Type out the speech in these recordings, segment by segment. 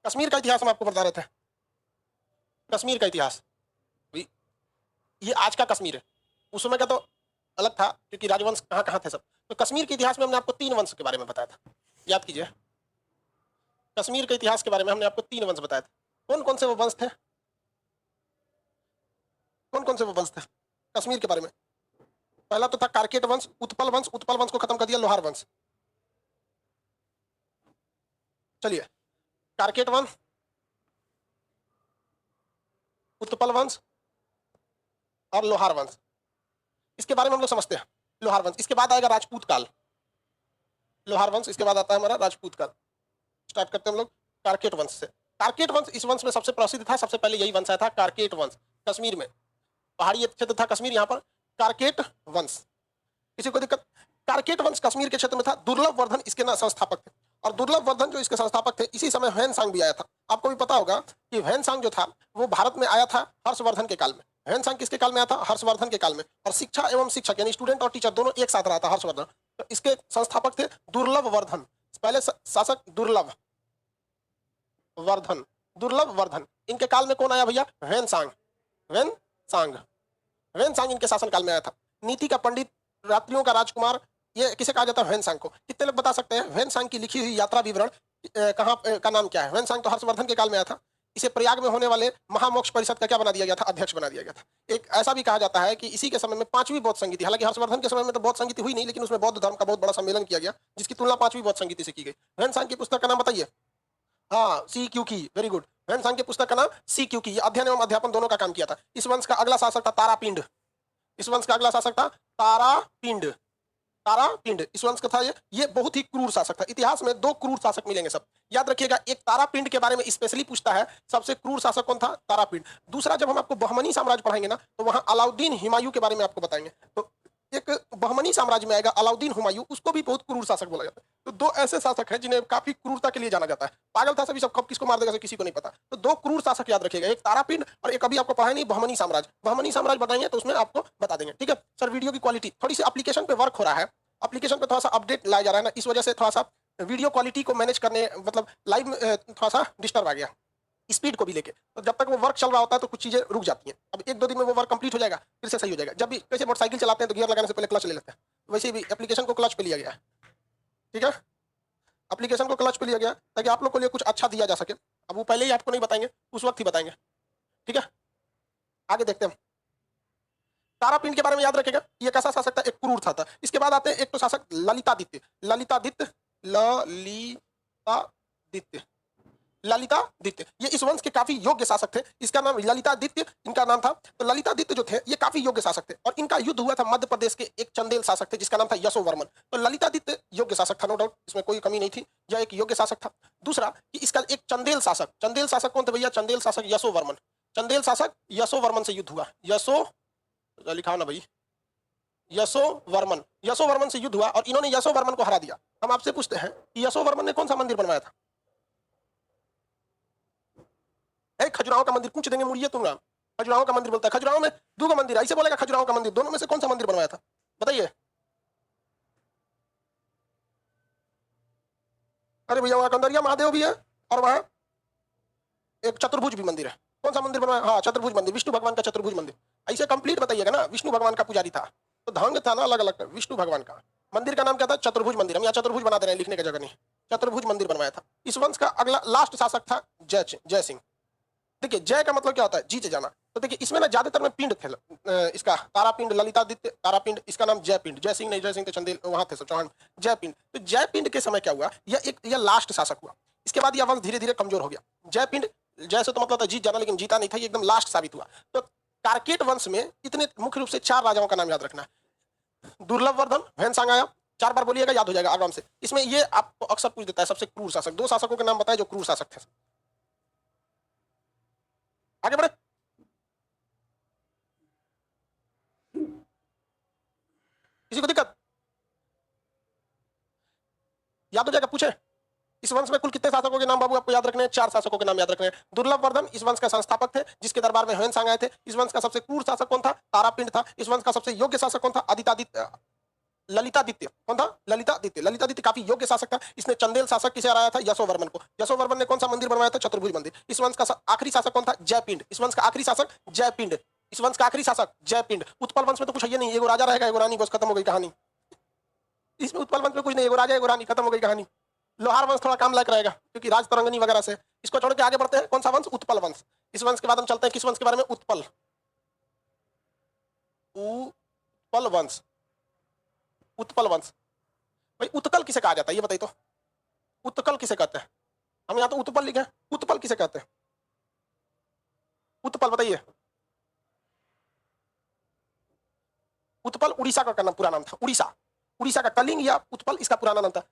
कश्मीर का इतिहास हम आपको बता रहे थे। कश्मीर का इतिहास, ये आज का कश्मीर है, उस समय का तो अलग था क्योंकि राजवंश कहाँ कहाँ थे सब। तो कश्मीर के इतिहास में हमने आपको 3 वंश के बारे में बताया था, याद कीजिए। कश्मीर के इतिहास के बारे में हमने आपको 3 वंश बताए थे। कौन कौन से वो वंश थे? कौन कौन से वो वंश थे कश्मीर के बारे में? पहला तो था कारकेट वंश, उत्पल वंश, उत्पल वंश को खत्म कर दिया लोहार वंश। चलिए, कारकेट वंश, उत्पल वंश और लोहार वंश, इसके बारे में हम लोग समझते हैं। लोहार वंश, इसके बाद आएगा राजपूत काल। लोहार वंश इसके बाद आता है हमारा राजपूत काल। स्टार्ट करते हैं हम लोग कारकेट वंश से। कारकेट वंश इस वंश में सबसे प्रसिद्ध था, सबसे पहले यही वंश आया था, कारकेट वंश। कश्मीर में पहाड़ी क्षेत्र था कश्मीर, यहाँ पर कारकेट वंश। किसी को दिक्कत? कारकेट वंश कश्मीर के क्षेत्र में था। दुर्लभ वर्धन इसके ना संस्थापक थे, और दुर्लभ वर्धन जो इसके संस्थापक थे, इसी समय ह्वेन भी आया था। आपको भी पता होगा कि ह्वेन जो था वो भारत में आया था हर्षवर्धन के काल में। ह्वेन किसके काल में आया था? हर्षवर्धन के काल में। और शिक्षा एवं शिक्षक यानी स्टूडेंट और टीचर दोनों एक साथ रहा था हर्षवर्धन। तो इसके संस्थापक थे दुर्लभ वर्धन। पहले शासक दुर्लभ वर्धन, दुर्लभ वर्धन। इनके काल में कौन आया भैया? ह्वेन सांग इनके शासनकाल में आया था। नीति का पंडित, रात्रियों का राजकुमार, ये किसे कहा जाता है? ह्वेन को। कितने लोग बता सकते हैं ह्वेन की लिखी हुई यात्रा विवरण कहाँ का नाम क्या है? ह्वेन तो हर्षवर्धन के काल में आया था। इसे प्रयाग में होने वाले महामोक्ष परिषद का क्या बना दिया गया था? अध्यक्ष बना दिया गया था। एक ऐसा भी कहा जाता है कि इसी के समय में 5वीं बौद्ध संगीति, हालांकि हर्षवर्धन के समय में तो बौद्ध संगीति हुई नहीं, लेकिन उसमें बौद्ध धर्म का बहुत बड़ा सम्मेलन किया गया, जिसकी तुलना 5वीं बौद्ध संगीति से की गई। ह्वेन की पुस्तक का नाम बताइए। हाँ, CQ की, वेरी गुड। ह्वेन की पुस्तक का नाम CQ की। अध्ययन एवं अध्यापन दोनों का काम किया था। इस वंश का अगला शासक था तारापिंड। इस वंश का अगला शासक था तारापिंड। इस वंश का था ये बहुत ही क्रूर शासक था। इतिहास में 2 क्रूर शासक मिलेंगे सब, याद रखिएगा। एक तारापिंड के बारे में स्पेशली पूछता है, सबसे क्रूर शासक कौन था? तारापिंड। दूसरा, जब हम आपको बहमनी साम्राज्य पढ़ाएंगे ना, तो वहां अलाउद्दीन हुमायूं के बारे में आपको बताएंगे। तो एक बहमनी साम्राज्य में आएगा अलाउद्दीन हुमायूं, उसको भी बहुत क्रूर शासक बोला जाता है। तो 2 ऐसे शासक हैं जिन्हें काफी क्रूरता के लिए जाना जाता है। पागल था सभी, सब कब किसको मार देगा किसी को नहीं पता। तो 2 क्रूर शासक याद रखिएगा, एक तारापिंड और एक अभी आपको पढ़ाया नहीं बहमनी साम्राज्य। बहमनी साम्राज्य बताएंगे तो उसमें आपको बता देंगे, ठीक है सर। वीडियो की क्वालिटी थोड़ी सी एप्लीकेशन पे वर्क हो रहा है, एप्लीकेशन पे थोड़ा सा अपडेट लाया जा रहा है ना, इस वजह से थोड़ा सा वीडियो क्वालिटी को मैनेज करने, मतलब लाइव थोड़ा सा डिस्टर्ब आ गया स्पीड को भी लेके। तो जब तक वो वर्क चल रहा होता है तो कुछ चीजें रुक जाती हैं। अब 1-2 दिन में वो वर्क कंप्लीट हो जाएगा, फिर से सही हो जाएगा। जब भी कैसे मोटरसाइकिल चलाते हैं तो गियर लगाने से पहले क्लच ले लेते हैं, वैसे भी एप्लीकेशन को क्लच पे लिया गया है, ठीक है। एप्लीकेशन को क्लच पे लिया गया ताकि आप लोग को लिए कुछ अच्छा दिया जा सके। अब वो पहले ही आपको नहीं बताएंगे, उस वक्त ही बताएंगे, ठीक है। आगे देखते हैं। तारापीठ के बारे में याद रखेगा, ये कैसा शासक था? एक क्रूर था। इसके बाद आते हैं एक तो शासक ललितादित्य। ललितादित्य ये इस वंश के काफी योग्य शासक थे। इसका नाम ललितादित्य इनका नाम था। तो ललितादित्य जो थे ये काफी योग्य शासक थे, और इनका युद्ध हुआ था मध्य प्रदेश के एक चंदेल शासक थे जिसका नाम था यशोवर्मन। तो ललितादित्य योग्य शासक था, नो डाउट, इसमें कोई कमी नहीं थी, यह एक योग्य शासक था। दूसरा कि इसका एक चंदेल शासक कौन थे भैया? चंदेल शासक यशोवर्मन। चंदेल शासक यशोवर्मन से युद्ध हुआ। लिखा ना भाई, यशोवर्मन से युद्ध हुआ और इन्होंने यशोवर्मन को हरा दिया। हम आपसे पूछते हैं कि यशोवर्मन ने कौन सा मंदिर बनवाया था? खजुराहो का मंदिर। पूछ देंगे मुड़िए तुम नाम, खजुराहो का मंदिर बोलता है। खजुराहो में 2 मंदिर है, ऐसे बोलेगा खजुराहो का मंदिर। दोनों में से कौन सा मंदिर बनवाया था बताइए? अरे भैया वहां कंदरिया महादेव भी है और वहां एक चतुर्भुज भी मंदिर है। कौन सा मंदिर बनवाया? हाँ, चतुर्भुज मंदिर, विष्णु भगवान का चतुर्भुज मंदिर। ऐसे कंप्लीट बताइएगा ना, विष्णु भगवान का पुजारी था तो ढंग था ना अलग अलग। विष्णु भगवान का मंदिर का नाम क्या था? चतुर्भुज मंदिर। हम यहाँ चतुर्भुज बना दे रहे हैं, लिखने की जगह नहीं। चतुर्भुज मंदिर बनवाया था। इस वंश का अगला लास्ट शासक था जय सिंह। देखिए, जय का मतलब क्या होता है? जीत जाना। तो देखिए इसमें ना ज्यादातर में पिंड थे, इसका तारापिंड, ललितादित्य, तारापिंड, इसका नाम जयपिंड। जय सिंह नहीं, जय सिंह तो चंदेल वहां थे सब, चौहान। जयपिंड। तो जयपिंड के समय क्या हुआ? यह लास्ट शासक हुआ। इसके बाद यह वंश धीरे धीरे कमजोर हो गया। जयपिंड, जय से तो मतलब था जीत जाना, लेकिन जीता नहीं था, ये एकदम लास्ट साबित हुआ। तो कारकेट वंश में इतने मुख्य रूप से 4 राजाओं का नाम याद रखना है। दुर्लभ वर्धन, ह्वेन आया, 4 बार बोलिएगा, याद हो जाएगा आराम से। इसमें ये आपको अक्सर पूछ देता है सबसे क्रूर शासक। 2 शासकों के नाम बताए जो क्रूर शासक थे। आगे बढ़े। किसी को दिक्कत? याद हो जाएगा, पूछे। इस वंश में कुल कितने शासकों के नाम बाबू आपको याद रखने हैं? 4 शासकों के नाम याद रखने हैं। दुर्लभ वर्धन इस वंश का संस्थापक थे, जिसके दरबार में ह्वेन आए थे। इस वंश का सबसे क्रूर शासक कौन था? तारापिंड था। इस वंश का सबसे योग्य शासक कौन था? ललितादित्य। कौन था? ललितादित्य। ललितादित्य काफी योग्य शासक था। इसने चंदेल शासक किसे हराया था? यशोवर्मन को। यशोवर्मन ने कौन सा मंदिर बनवाया था? चतुर्भुज मंदिर। इस वंश का आखिरी शासक कौन था? जयपिंड। इस वंश का आखिरी शासक जयपिंड। इस वंश का आखिरी शासक जयपिंड। उत्पल वंश में तो कुछ है ही नहीं, एगो राजा रहेगा एगो रानी, बस खत्म हो गई कहानी। इसमें उत्पल वंश में कुछ नहीं, एगो राजा एगो रानी, खत्म हो गई कहानी। लोहार वंश थोड़ा काम लायक रहेगा क्योंकि राज तरंगनी वगैरह से। इसको छोड़ के आगे बढ़ते हैं। कौन सा वंश? उत्पल वंश। इस वंश के बाद हम चलते हैं किस वंश के बारे में? उत्पल। उत्पल वंश। उत्पल वंश। भाई उत्कल किसे कहा जाता है ये बताइए तो? उत्कल किसे कहते हैं? हम यहाँ तो उत्पल लिखे हैं, उत्पल किसे कहते हैं? उत्पल बताइए। उत्पल उड़ीसा का नाम, पूरा नाम था उड़ीसा। उड़ीसा का कलिंग या उत्पल इसका पुराना नाम था।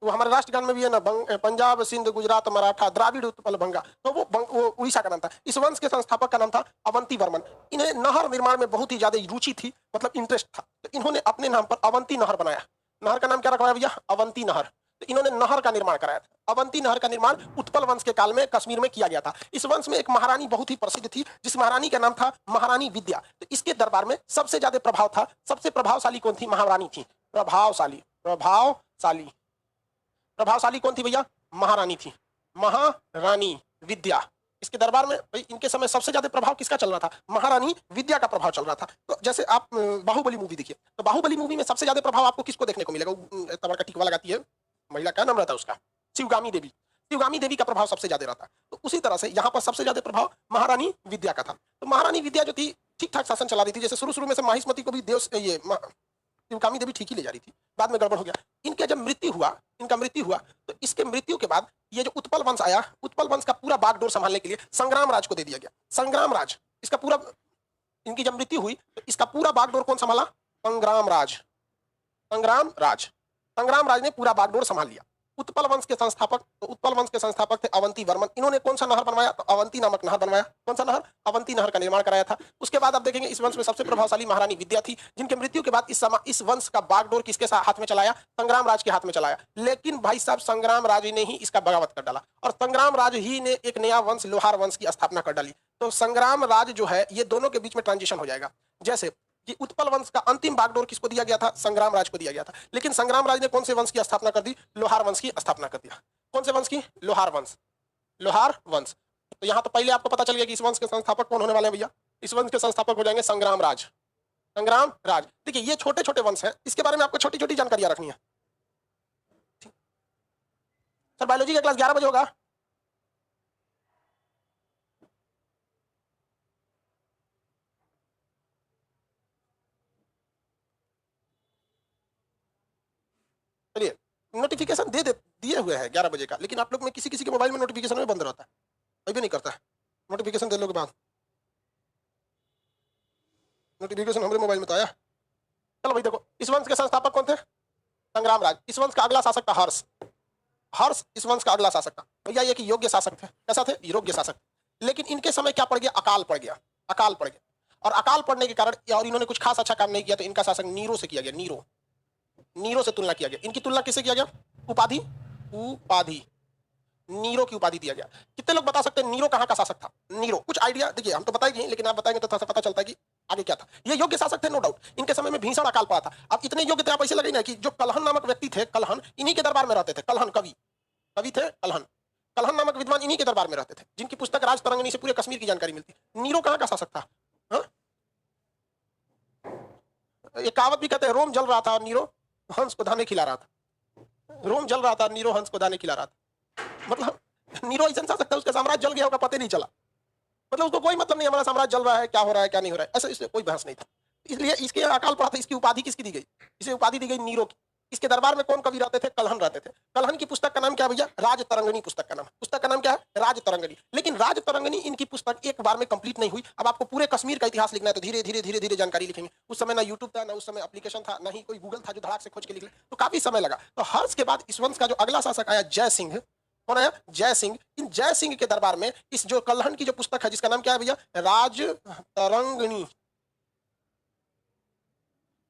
तो हमारे राष्ट्रगान में भी है ना, पंजाब सिंध गुजरात मराठा द्राविड़ उत्पल भंगा, तो वो उड़ीसा का नाम था। इस वंश के संस्थापक का नाम था अवंती वर्मन। इन्हें नहर निर्माण में बहुत ही ज्यादा रुचि थी, मतलब इंटरेस्ट था, तो इन्होंने अपने नाम पर अवंती नहर बनाया। नहर का नाम क्या रखवाया भैया? अवंती नहर। तो इन्होंने नहर का निर्माण कराया था। अवंती नहर का निर्माण उत्पल वंश के काल में कश्मीर में किया गया था। इस वंश में एक महारानी बहुत ही प्रसिद्ध थी, जिस महारानी का नाम था महारानी विद्या। तो इसके दरबार में सबसे ज्यादा प्रभाव था। सबसे प्रभावशाली कौन थी? महारानी थी। प्रभावशाली, प्रभावशाली, प्रभावशाली कौन थी भैया? महारानी थी। महारानी विद्या। इसके दरबार में भाई इनके समय सबसे ज्यादा प्रभाव किसका चल रहा था? महारानी विद्या का प्रभाव चल रहा था। तो जैसे आप बाहुबली मूवी देखिए, तो बाहुबली मूवी में सबसे ज्यादा प्रभाव आपको किसको देखने को मिलेगा? तमर का टिकवा लगाती है महिला, क्या नाम रहता है उसका? शिवगामी देवी। शिवगामी देवी का प्रभाव सबसे ज्यादा रहता। तो उसी तरह से यहाँ पर सबसे ज्यादा प्रभाव महारानी विद्या का था। तो महारानी विद्या जो थी ठीक ठाक शासन चला रही थी। जैसे शुरू में से माहिष्मति को भी देव ये शिवगामी देवी ठीक ही ले जा रही थी, बाद में गड़बड़ हो गया। इनका जब मृत्यु हुआ तो इसके मृत्यु के बाद ये जो उत्पल वंश आया, उत्पल वंश का पूरा बागडोर संभालने के लिए संग्राम राज को दे दिया गया। संग्राम राज इसका पूरा, इनकी जब मृत्यु हुई तो इसका पूरा बागडोर कौन संभाला? संग्राम राज। संग्राम राज, संग्राम राज ने पूरा बागडोर संभाल लिया। उत्पल वंश के संस्थापक, तो उत्पल वंश के संस्थापक थे अवंती वर्मन। इन्होंने कौन सा नहर बनवाया? तो अवंती नामक नहर बनवाया। कौन सा नहर? अवंती नहर का निर्माण कराया था। उसके बाद आप देखेंगे इस वंश में सबसे प्रभावशाली महारानी विद्या थी, जिनके मृत्यु के बाद इस वंश का बागडोर किसके हाथ में चलाया? संग्राम राज के हाथ में चलाया। लेकिन भाई साहब संग्राम राज ने ही इसका बगावत कर डाला और संग्राम राज ही ने एक नया वंश लोहार वंश की स्थापना कर डाली। तो संग्राम राज जो है ये दोनों के बीच में ट्रांजिशन हो जाएगा। जैसे कि उत्पल वंश का अंतिम बागडोर किसको दिया गया था? संग्राम राज को दिया गया था। लेकिन संग्राम राज ने कौन से वंश की स्थापना कर दी? लोहार वंश की स्थापना कर दिया। कौन से वंश की? लोहार वंश। लोहार वंश। तो यहां तो पहले आपको पता चल गया कि इस वंश के संस्थापक कौन होने वाले हैं भैया? इस वंश के संस्थापक हो जाएंगे संग्राम राज। संग्राम राज। देखिए ये छोटे छोटे वंश हैं, इसके बारे में आपको छोटी छोटी जानकारियां रखनी है। सर बायोलॉजी का क्लास 11 बजे होगा। चलिए नोटिफिकेशन दिए हुए हैं 11 बजे का, लेकिन आप लोग में किसी किसी के मोबाइल में नोटिफिकेशन में बंद रहता है, कोई भी नहीं करता है। नोटिफिकेशन दे लो के बाद, नोटिफिकेशन हमारे मोबाइल में तो आया। चलो भाई देखो, इस वंश के संस्थापक कौन थे? संग्राम राज। इस वंश का अगला शासक था हर्ष। हर्ष इस वंश का अगला शासक था। भैया ये कि योग्य शासक थे। कैसा थे? योग्य शासक। लेकिन इनके समय क्या पड़ गया? अकाल पड़ गया। अकाल पड़ गया और अकाल पड़ने के कारण और इन्होंने कुछ खास अच्छा काम नहीं किया, तो इनका शासक नीरो से किया गया। नीरो से तुलना किया गया। इनकी तुलना किससे किया गया? उपाधि नीरो की उपाधि दिया गया। कितने लोग बता सकते हैं नीरो कहां का शासक था? नीरो कुछ आइडिया देखिए, हम तो बताएंगे लेकिन आप बताएंगे तो थोड़ा सा पता चलता है कि आगे क्या था। ये योग्य शासक थे नो डाउट। इनके समय में भीषण अकाल पड़ा था। अब इतने योग्य थे, आप ऐसे लगे ना कि जो कलहन नामक व्यक्ति थे, कलहन इन्हीं के दरबार में रहते थे। कलहन कवि थे। कलहन नामक विद्वान इन्हीं के दरबार में रहते थे, जिनकी पुस्तक राज तरंगिणी से पूरे कश्मीर की जानकारी मिलती। नीरो कहां का शासक था? एक कहावत भी कहते हैं, रोम जल रहा था नीरो हंस को दाने खिला रहा था। रोम जल रहा था, नीरो हंस को दाने खिला रहा था। मतलब नीरो ऐसा शासक था, उसका साम्राज्य जल गया होगा, पता नहीं चला। मतलब उसको कोई मतलब नहीं हमारा साम्राज्य जल रहा है, क्या हो रहा है क्या नहीं हो रहा है, ऐसा इससे कोई बहस नहीं था। इसलिए इसके अकाल पड़ा था। इसकी उपाधि किसकी दी गई? इसे उपाधि दी गई नीरो की। इसके दरबार में कौन कवि रहते थे? कलहन रहते थे। कलहन की पुस्तक का नाम क्या भैया? राज तरंगिणी पुस्तक का नाम। पुस्तक का नाम क्या है? राज तरंगिणी। लेकिन राज तरंगिणी इनकी पुस्तक एक बार में कंप्लीट नहीं हुई। अब आपको पूरे कश्मीर का इतिहास लिखना है तो धीरे धीरे जानकारी लिखेंगे। उस समय ना यूट्यूब था, ना उस समय एप्लीकेशन था, ना ही कोई गूगल था जो धड़ाक से खोज के लिख ले, तो काफी समय लगा। तो हर्ष के बाद इस वंश का जो अगला शासक आया जय सिंह। कौन आया? जय सिंह। इन जय सिंह के दरबार में इस जो कलहन की जो पुस्तक है, जिसका नाम क्या है भैया? राज तरंगिणी।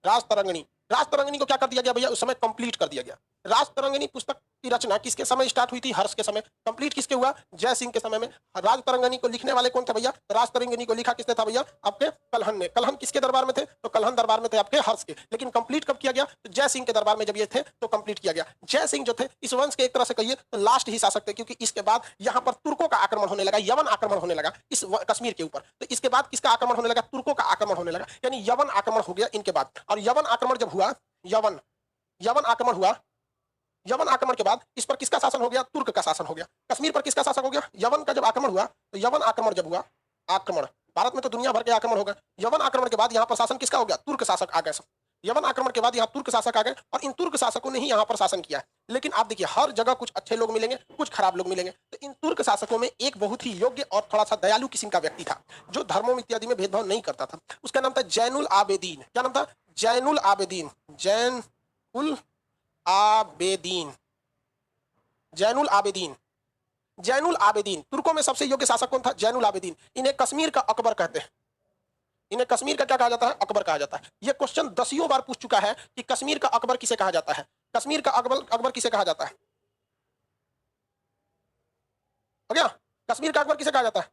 राज तरंगिणी को क्या कर दिया गया भैया? उस समय कंप्लीट कर दिया गया। राज तरंगिणी पुस्तक की रचना किसके समय स्टार्ट हुई थी? हर्ष के समय। कंप्लीट किसके हुआ? जय सिंह के समय में। राज तरंगिणी को लिखने वाले कौन थे भैया? राज तरंगिणी को लिखा किसने था भैया? आपके कलहन ने। कलहन किसके दरबार में थे? तो कलहन दरबार में थे आपके हर्ष के। लेकिन कंप्लीट कब किया गया? तो जय सिंह के दरबार में जब ये थे तो कंप्लीट किया गया। जय सिंह जो थे इस वंश के एक तरह से कहिए तो लास्ट ही शासक थे, क्योंकि इसके बाद यहाँ पर तुर्कों का आक्रमण होने लगा, यवन आक्रमण होने लगा इस कश्मीर के ऊपर। तो इसके बाद किसका आक्रमण होने लगा? तुर्कों का आक्रमण होने लगा, यानी यवन आक्रमण हो गया इनके बाद। और यवन आक्रमण जब हुआ, यवन यवन आक्रमण हुआ, यवन आक्रमण के बाद इस पर किसका शासन हो गया? तुर्क का शासन हो गया। कश्मीर पर किसका शासन हो गया? यवन का जब आक्रमण हुआ तो यवन आक्रमण जब हुआ, आक्रमण भारत में तो दुनिया भर के आक्रमण हो गए, यवन आक्रमण के बाद यहाँ पर शासन किसका हो गया? तुर्क शासक आ गए। यवन आक्रमण के बाद यहाँ तुर्क शासक आ गए और इन तुर्क शासकों ने ही यहाँ पर शासन किया है। लेकिन आप देखिए हर जगह कुछ अच्छे लोग मिलेंगे, कुछ खराब लोग मिलेंगे। तो इन तुर्क शासकों में एक बहुत ही योग्य और थोड़ा सा दयालु किस्म का व्यक्ति था, जो धर्मों इत्यादि में भेदभाव नहीं करता था। उसका नाम था जैनुल आबेदीन। क्या नाम था? जैनुल आबेदीन। जैनुल आबेदीन। जैनुल आबेदीन। जैनुल आबेदीन। तुर्कों में सबसे योग्य शासक कौन था? जैनुल आबेदीन। इन्हें कश्मीर का अकबर कहते हैं। इन्हें कश्मीर का क्या कहा जाता है? अकबर कहा जाता है। यह क्वेश्चन दसियों बार पूछ चुका है कि कश्मीर का अकबर किसे कहा जाता है? कश्मीर का अकबर किसे कहा जाता है? हो गया? कश्मीर का अकबर किसे कहा जाता है?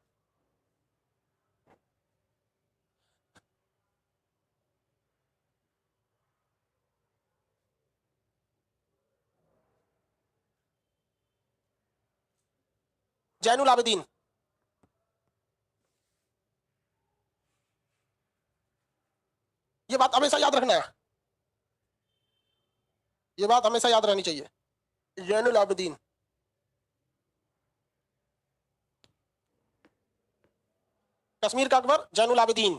जैनुल आबेदीन। ये बात हमेशा याद रखना है, ये बात हमेशा याद रहनी चाहिए। जैनुल आबेदीन। कश्मीर का अकबर जैनुल आबेदीन।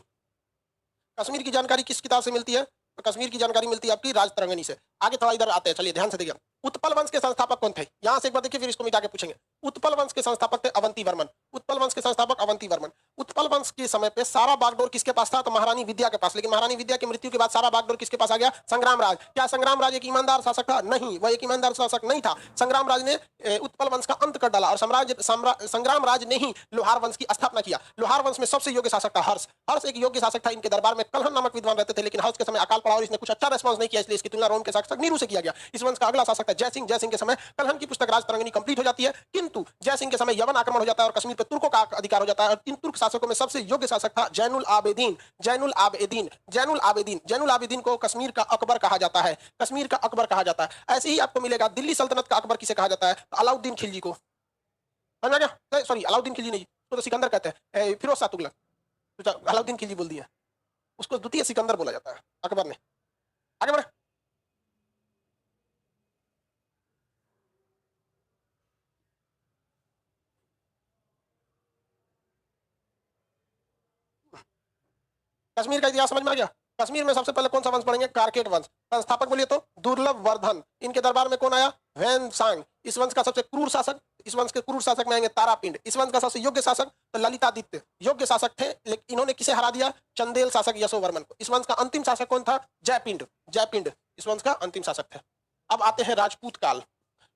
कश्मीर की जानकारी किस किताब से मिलती है? तो कश्मीर की जानकारी मिलती है आपकी राज तरंगिणी से। आगे थोड़ा इधर आते हैं, चलिए ध्यान से देखिए। उत्पल वंश के संस्थापक कौन थे? यहां से एक बार देखिए, फिर इसको मिटा के पूछेंगे। उत्पल वंश के संस्थापक थे अवंती वर्मन। उत्पल वंश के संस्थापक अवंती वर्मन। उत्पल वंश के समय पे सारा बागडोर किसके पास था? तो महारानी विद्या के पास। लेकिन महारानी विद्या की मृत्यु के बाद सारा बागडोर किसके पास आ गया? संग्राम राज। क्या संग्राम राज एक ईमानदार शासक था? नहीं, वह एक ईमानदार शासक नहीं था। संग्राम राज ने उत्पल वंश का अंत कर डाला और संग्राम राज ने ही लोहार वंश की स्थापना किया। लोहार वंश में सबसे योग्य शासक था हर्ष। हर्ष एक योग्य शासक था। इनके दरबार में कलहन नामक विद्वान रहते थे, लेकिन हर्ष के समय अकाल पड़ा और इसने कुछ अच्छा रिस्पॉन्स नहीं किया, इसलिए इसकी तुलना रोम के शासक नीरू से किया गया। इस वंश का अगला शासक था जय सिंह। जय सिंह के समय कलहन की पुस्तक राज तरंगिणी कंप्लीट हो जाती है, किंतु जय सिंह के समय यवन आक्रमण हो जाता है और कश्मीर पर तुर्कों का अधिकार हो जाता है। और इन तुर्क शासकों में सबसे योग्य शासक था जैनुल आबेदीन। जैनुल आबेदीन। जैनुल आबेदीन। जैनुल आबेदीन को कश्मीर का अकबर कहा जाता है। कश्मीर का अकबर कहा जाता है। ऐसे ही आपको मिलेगा दिल्ली सल्तनत का अकबर किसे कहा जाता है? तो अलाउद्दीन खिलजी को। समझ आ गया? सॉरी, अलाउद्दीन खिलजी नहीं, तो सिकंदर कहते हैं, फिरोज शाह तुगलक। तो अलाउद्दीन खिलजी बोल दिया, उसको द्वितीय सिकंदर बोला जाता है अकबर ने। आगे बढ़े। कश्मीर का इतिहास समझ में आ गया? कश्मीर में सबसे पहले कौन सा वंश पढ़ेंगे? कारकेट वंश। संस्थापक बोलिए तो दुर्लभ वर्धन। इनके दरबार में कौन आया? वैन सांग। इस वंश का सबसे क्रूर शासक, इस वंश के क्रूर शासक में आएंगे तारापिंड। इस वंश का सबसे योग्य शासक तो ललितादित्य योग्य शासक थे, लेकिन इन्होंने किसे हरा दिया? चंदेल शासक यशोवर्मन को। इस वंश का अंतिम शासक कौन था? जयपिंड। जयपिंड इस वंश का अंतिम शासक थे। अब आते हैं राजपूत काल।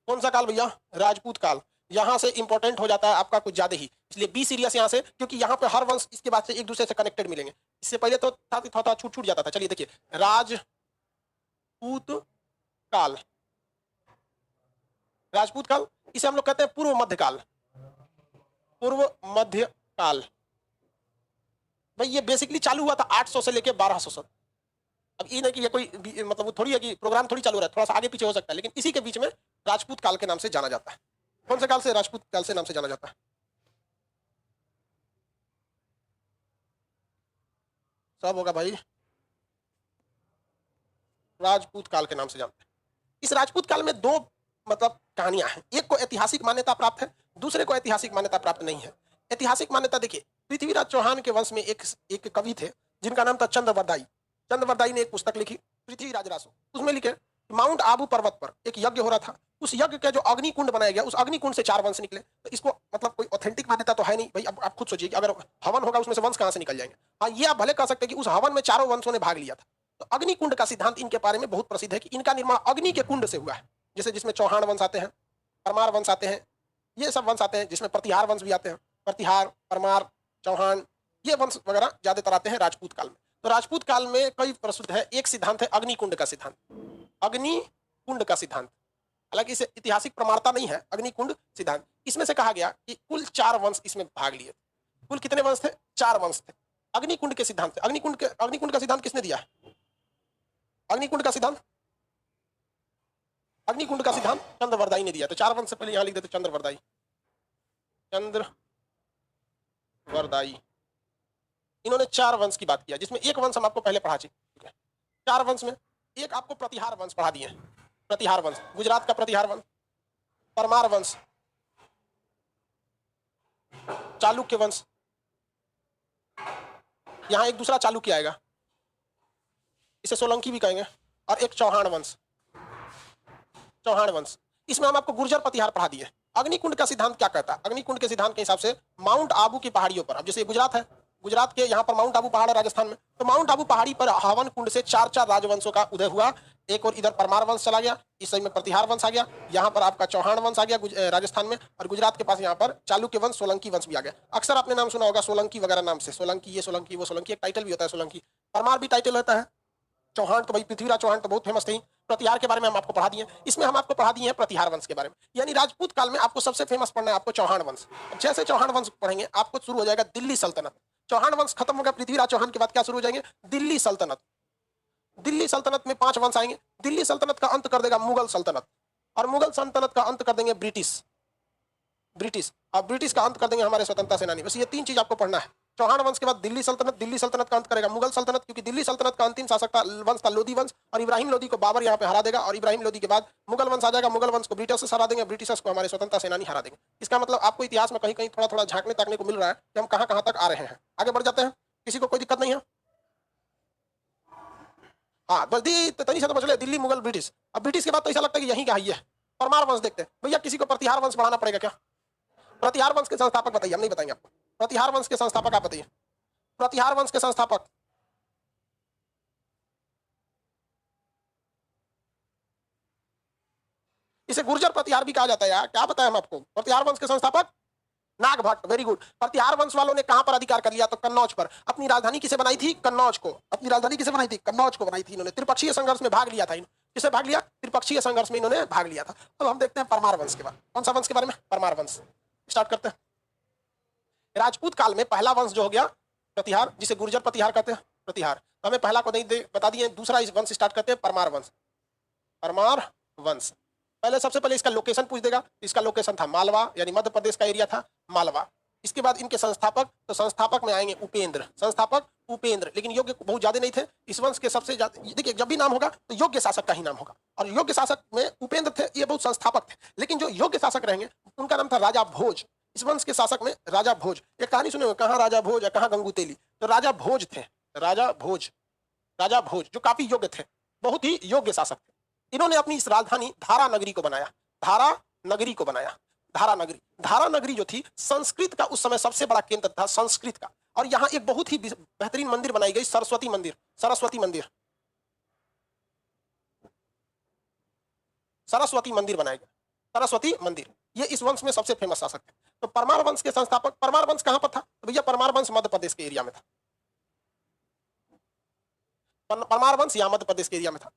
कौन सा काल भैया? राजपूत काल। यहां से इंपॉर्टेंट हो जाता है आपका कुछ ज्यादा ही, इसलिए बी सीरियस यहां से, क्योंकि यहां पे हर वंश इसके बाद से एक दूसरे से कनेक्टेड मिलेंगे। इससे पहले तो थोड़ा छूट छूट जाता था। चलिए देखिए, राजपूत काल। राजपूत काल इसे हम लोग कहते हैं पूर्व मध्य काल। पूर्व मध्य काल भाई ये बेसिकली चालू हुआ था 800 से लेके 1200 तक। अब ये नहीं कि ये कोई मतलब वो थोड़ी है कि प्रोग्राम थोड़ी चालू रहा है, थोड़ा सा आगे पीछे हो सकता है, लेकिन इसी के बीच में राजपूत काल के नाम से जाना जाता है। कौन से काल से? राजपूत काल से नाम से जाना जाता है। सब होगा भाई, राजपूत काल के नाम से जानते हैं। इस राजपूत काल में दो मतलब कहानियां हैं। एक को ऐतिहासिक मान्यता प्राप्त है, दूसरे को ऐतिहासिक मान्यता प्राप्त नहीं है। ऐतिहासिक मान्यता देखिए, पृथ्वीराज चौहान के वंश में एक कवि थे जिनका नाम था चंद्रवरदाई। चंद्रवरदाई ने एक पुस्तक लिखी पृथ्वीराज रासो। उसमें लिखे माउंट आबू पर्वत पर एक यज्ञ हो रहा था। उस यज्ञ का जो अग्निकुंड बनाया गया, उस अग्निकुंड से 4 वंश निकले। तो इसको मतलब कोई ऑथेंटिक मान्यता तो है नहीं भाई। अब आप खुद सोचिए कि अगर हवन होगा उसमें से वंश कहां से निकल जाएंगे। हाँ, ये आप भले कह सकते हैं कि उस हवन में 4 वंशों ने भाग लिया था। तो अग्निकुंड का सिद्धांत इनके बारे में बहुत प्रसिद्ध है कि इनका निर्माण अग्नि के कुंड से हुआ है। जैसे जिसमें चौहान वंश आते हैं, परमार वंश आते हैं, ये सब वंश आते हैं, जिसमें प्रतिहार वंश भी आते हैं। प्रतिहार, परमार, चौहान, ये वंश वगैरह ज्यादातर आते हैं राजपूत काल में। तो राजपूत काल में कई प्रसिद्ध है। एक सिद्धांत है अग्निकुंड का सिद्धांत। अग्निकुंड का सिद्धांत हालांकि इसे ऐतिहासिक प्रमाणता नहीं है। अग्निकुंड सिद्धांत, इसमें से कहा गया कि कुल 4 वंश इसमें भाग लिए। कुल कितने वंश थे? 4 वंश थे अग्निकुंड के सिद्धांत से। अग्निकुंड का सिद्धांत किसने दिया? अग्निकुंड का सिद्धांत, अग्निकुंड का सिद्धांत चंद्रवरदाई ने दिया। तो 4 वंश से पहले यहां लिख देते चंद्रवरदाई। चंद्रवरदाई, इन्होंने 4 वंश की बात किया, जिसमें एक वंश हम आपको पहले पढ़ा चुके। 4 वंश में एक आपको प्रतिहार वंश पढ़ा दिए। प्रतिहार वंश, गुजरात का प्रतिहार वंश, परमार वंश, चालुक्य वंश, यहां एक दूसरा चालुक्य आएगा, इसे सोलंकी भी कहेंगे, और एक चौहान वंश। चौहान वंश, इसमें हम आपको गुर्जर प्रतिहार पढ़ा दिए। अग्निकुंड का सिद्धांत क्या कहता है? अग्निकुंड के सिद्धांत के हिसाब से माउंट आबू की पहाड़ियों पर, अब जैसे गुजरात है, गुजरात के यहाँ पर माउंट आबू पहाड़ है राजस्थान में, तो माउंट आबू पहाड़ी पर हवन कुंड से 4 राजवंशों का उदय हुआ। एक और इधर परमार वंश चला गया, इस समय में प्रतिहार वंश आ गया, यहाँ पर आपका चौहान वंश आ गया राजस्थान में, और गुजरात के पास यहाँ पर चालुक्य वंश, सोलंकी वंश भी आ गया। अक्सर आपने नाम सुना होगा सोलंकी वगैरह नाम से, सोलंकी ये सोलंकी वो सोलंकी, एक टाइटल भी होता है सोलंकी। परमार भी टाइटल होता है। चौहान तो भाई पृथ्वीराज चौहान तो बहुत फेमस थे। प्रतिहार के बारे में हम आपको पढ़ा दिए। इसमें हम आपको पढ़ा दिए हैं प्रतिहार वंश के बारे में, यानी राजपूत काल में आपको सबसे फेमस पढ़ना है आपको चौहान वंश। जैसे चौहान वंश पढ़ेंगे आपको शुरू हो जाएगा दिल्ली सल्तनत। चौहान वंश खत्म हो गया पृथ्वीराज चौहान के बाद क्या शुरू हो जाएंगे? दिल्ली सल्तनत। दिल्ली सल्तनत में 5 वंश आएंगे। दिल्ली सल्तनत का अंत कर देगा मुगल सल्तनत, और मुगल सल्तनत का अंत कर देंगे ब्रिटिश, और ब्रिटिश का अंत कर देंगे हमारे स्वतंत्रता सेनानी। बस ये 3 चीज आपको पढ़ना है। चौहान वंश के बाद दिल्ली सल्तनत, दिल्ली सल्तनत का अंत करेगा मुगल सल्तनत, क्योंकि दिल्ली सल्तनत का अंतिम शासक था वंश था लोधी वंश, और इब्राहिम लोधी को बाबर यहाँ पे हरा देगा, और इब्राहिम लोधी के बाद मुगल वंश आ जाएगा। मुगल वंश को ब्रिटिश हरा देंगे, ब्रिटिशर्स को हमारे स्वतंत्रता सेनानी हरा देंगे। इसका मतलब आपको इतिहास में कहीं कहीं थोड़ा थोड़ा झांकने ताकने को मिल रहा है कि हम कहाँ कहाँ तक आ रहे हैं। आगे बढ़ जाते हैं, किसी को कोई दिक्कत नहीं है? हाँ बस तनी से तो बच दिल्ली मुगल ब्रिटिश। अब ब्रिटिश के बाद तो ऐसा लगता है कि यहीं का ही है। परमार वंश देखते हैं भैया, किसी को प्रतिहार वंश पढ़ाना पड़ेगा क्या? प्रतिहार वंश के संस्थापक बताइए, हम नहीं बताएंगे आपको। प्रतिहार वंश के संस्थापक आप बताइए, प्रतिहार वंश के संस्थापक। इसे गुर्जर प्रतिहार भी कहा जाता है यार, क्या बताएं हम आपको। प्रतिहार वंश के संस्थापक नागभट्ट, वेरी गुड। प्रतिहार वंश वालों ने कहां पर अधिकार कर लिया? तो कन्नौज पर। अपनी राजधानी किसे बनाई थी? कन्नौज को। अपनी राजधानी किसे बनाई थी? कन्नौज को बनाई थी इन्होंने। त्रिपक्षीय संघर्ष में भाग लिया था। किसे भाग लिया? त्रिपक्षीय संघर्ष में इन्होंने भाग लिया था। अब हम देखते हैं परमार वंश के बाद। कौन सा वंश के बारे में? परमार वंश। स्टार्ट करते हैं। राजपूत काल में पहला वंश जो हो गया प्रतिहार, जिसे गुर्जर प्रतिहार कहते हैं। प्रतिहार तो हमें पहला को नहीं बता दिए, दूसरा इस वंश स्टार्ट करते हैं परमार वंश। परमार वंश पहले, सबसे पहले इसका लोकेशन पूछ देगा। इसका लोकेशन था मालवा, यानी मध्य प्रदेश का एरिया था मालवा। इसके बाद इनके संस्थापक, तो संस्थापक में आएंगे उपेंद्र। संस्थापक उपेंद्र, लेकिन योग्य बहुत ज्यादा नहीं थे। इस वंश के सबसे ज्यादा, देखिए जब भी नाम होगा तो योग्य शासक का ही नाम होगा, और योग्य शासक में उपेंद्र थे, ये बहुत संस्थापक थे। लेकिन जो योग्य शासक रहेंगे उनका नाम था राजा भोज। इस वंश के शासक में राजा भोज, एक कहानी सुने, कहाँ राजा भोज है कहाँ गंगू तेली, तो राजा भोज थे। राजा भोज, राजा भोज जो काफी योग्य थे, बहुत ही योग्य शासक थे। इन्होंने अपनी इस राजधानी धारा नगरी को बनाया। धारा नगरी को बनाया। धारा नगरी, धारा नगरी जो थी संस्कृत का उस समय सबसे बड़ा केंद्र था, संस्कृत का। और यहाँ एक बहुत ही बेहतरीन मंदिर बनाई गई, सरस्वती मंदिर। सरस्वती मंदिर, सरस्वती मंदिर बनाया गया। सरस्वती मंदिर, ये इस वंश में सबसे फेमस शासक थे। तो परमार वंश के संस्थापक, परमार वंश कहां पर था? तो भैया परमार वंश मध्य प्रदेश के एरिया में था। परमार वंश यहाँ मध्य प्रदेश के एरिया में था।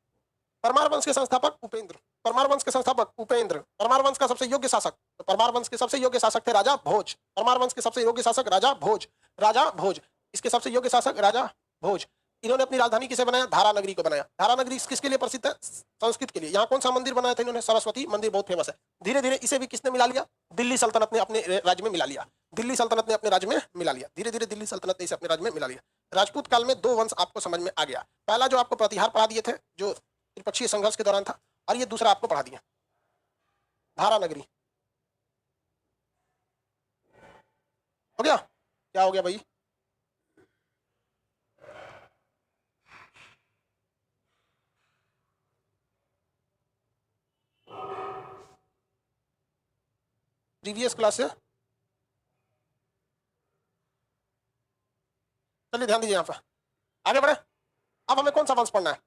परमार वंश के संस्थापक उपेंद्र। परमार वंश के संस्थापक उपेंद्र। परमार वंश का सबसे योग्य शासक, तो परमार वंश के सबसे योग्य शासक थे राजा भोज। परमार वंश के सबसे योग्य शासक राजा भोज। राजा भोज, इसके सबसे योग्य शासक राजा भोज। इन्होंने अपनी राजधानी किसे बनाया? धारा नगरी को बनाया। धारा नगरी किसके लिए प्रसिद्ध है? संस्कृत के लिए। यहाँ कौन सा मंदिर बनाया था इन्होंने? सरस्वती मंदिर, बहुत फेमस है। धीरे धीरे इसे भी किसने मिला लिया? दिल्ली सल्तनत ने अपने राज्य में मिला लिया। दिल्ली सल्तनत ने अपने राज्य में मिला लिया। धीरे धीरे दिल्ली सल्तनत ने इसे अपने राज्य में मिला लिया। राजपूत काल में 2 वंश आपको समझ में आ गया। पहला जो आपको प्रतिहार पढ़ा दिए थे, जो त्रिपक्षीय संघर्ष के दौरान था, और ये दूसरा आपको पढ़ा दिया धारा नगरी। हो गया? क्या हो गया भाई? प्रीवियस क्लास से चलिए ध्यान दीजिए, यहां पर आगे बढ़े। अब हमें कौन सा वंश पढ़ना है?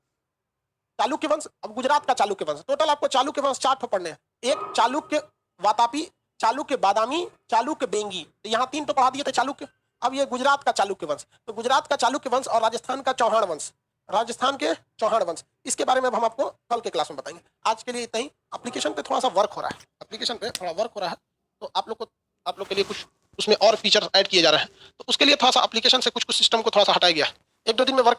चालुक्य वंश। अब गुजरात का चालुक्य वंश, टोटल आपको चालुक्य वंश 4 ठो पढ़ने हैं। एक चालुक्य वातापी, चालुक्य बादामी, चालुक्य बेंगी। तो यहाँ 3 तो पढ़ा दिए थे चालुक्य। अब ये गुजरात का चालुक्य वंश, तो गुजरात का चालुक्य वंश और राजस्थान का चौहान वंश, राजस्थान के चौहान वंश, इसके बारे में अब हम आपको कल के क्लास में बताएंगे। आज के लिए इतना ही। एप्लीकेशन पे थोड़ा सा वर्क हो रहा है, एप्लीकेशन पे थोड़ा वर्क हो रहा है, तो आप लोग के लिए कुछ उसमें और फीचर ऐड किए जा रहे हैं, तो उसके लिए थोड़ा सा एप्लीकेशन से कुछ सिस्टम को थोड़ा सा हटाया गया है। 1-2 दिन में वर्क